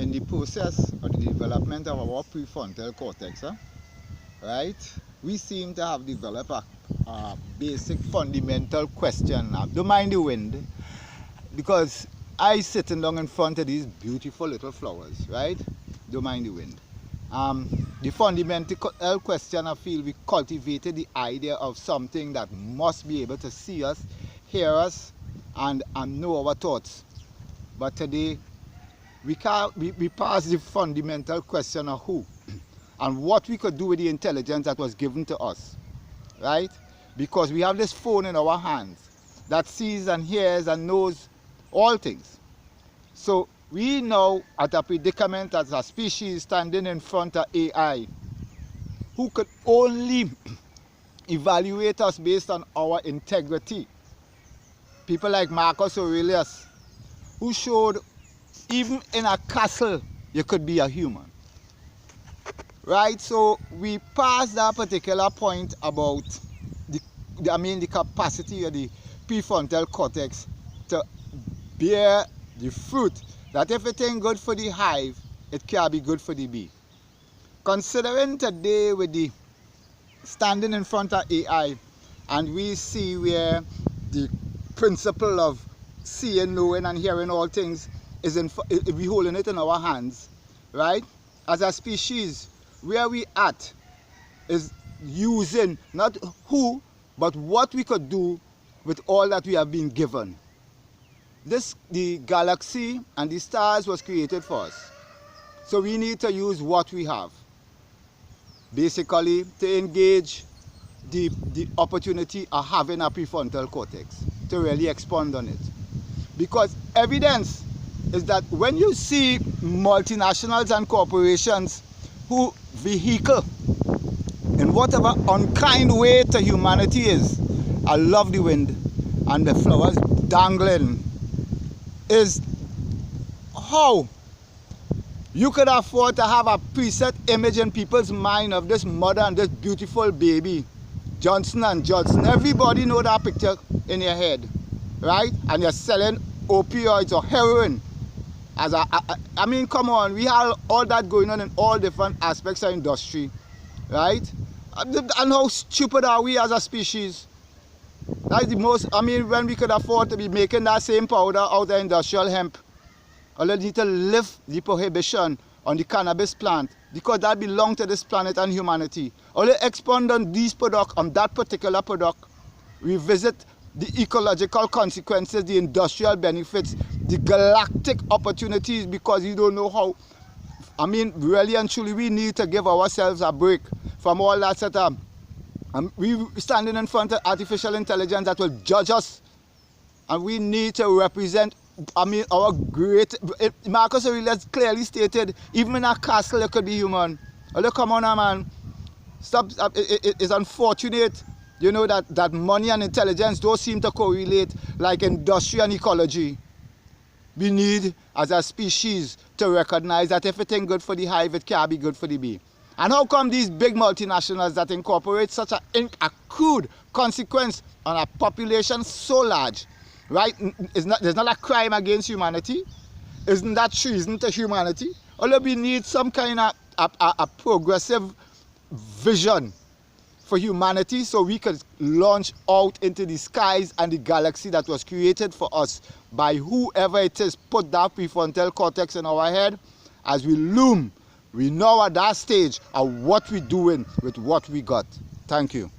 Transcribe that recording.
in the process of the development of our prefrontal cortex, right, we seem to have developed a basic fundamental question. Now, don't mind the wind, because I sitting down in front of these beautiful little flowers, right? Don't mind the wind. The fundamental question, I feel we cultivated the idea of something that must be able to see us, hear us, and know our thoughts. But today, we pass the fundamental question of who and what we could do with the intelligence that was given to us, right? Because we have this phone in our hands that sees and hears and knows all things. So we now at a predicament as a species standing in front of AI, who could only evaluate us based on our integrity. People like Marcus Aurelius, who showed even in a castle you could be a human, right? So we passed that particular point about the capacity of the prefrontal cortex to bear the fruit that if it ain't good for the hive, it can be good for the bee. Considering today with the standing in front of AI, and we see where the principle of seeing, knowing, and hearing all things is we holding it in our hands, right? As a species, where we at is using not who, but what we could do with all that we have been given. The galaxy and the stars was created for us. So we need to use what we have, basically to engage the opportunity of having a prefrontal cortex, to really expand on it. Because evidence is that when you see multinationals and corporations who vehicle in whatever unkind way to humanity is, I love the wind and the flowers dangling, is how you could afford to have a preset image in people's mind of this mother and this beautiful baby, Johnson and Johnson. Everybody know that picture in your head, right? And you're selling opioids or heroin. I mean, come on, we have all that going on in all different aspects of industry, right? And how stupid are we as a species? That's the most, when we could afford to be making that same powder out of industrial hemp, or we need to lift the prohibition on the cannabis plant, because that belongs to this planet and humanity. Or expand on these products, on that particular product, revisit the ecological consequences, the industrial benefits, the galactic opportunities, because you don't know how. Really and truly, we need to give ourselves a break from all that setup. We standing in front of artificial intelligence that will judge us, and we need to represent our great. Marcus Aurelius clearly stated, even in a castle it could be human. Oh, look, come on, man. Stop. It's unfortunate, you know, that money and intelligence don't seem to correlate like industry and ecology. We need, as a species, to recognize that if it ain't good for the hive, it can't be good for the bee. And how come these big multinationals that incorporate such a crude consequence on a population so large, right? There's not a crime against humanity. Isn't that treason to humanity? Although we need some kind of a progressive vision for humanity, so we could launch out into the skies and the galaxy that was created for us by whoever it is put that prefrontal cortex in our head. As we loom, we know at that stage of what we're doing with what we got. Thank you.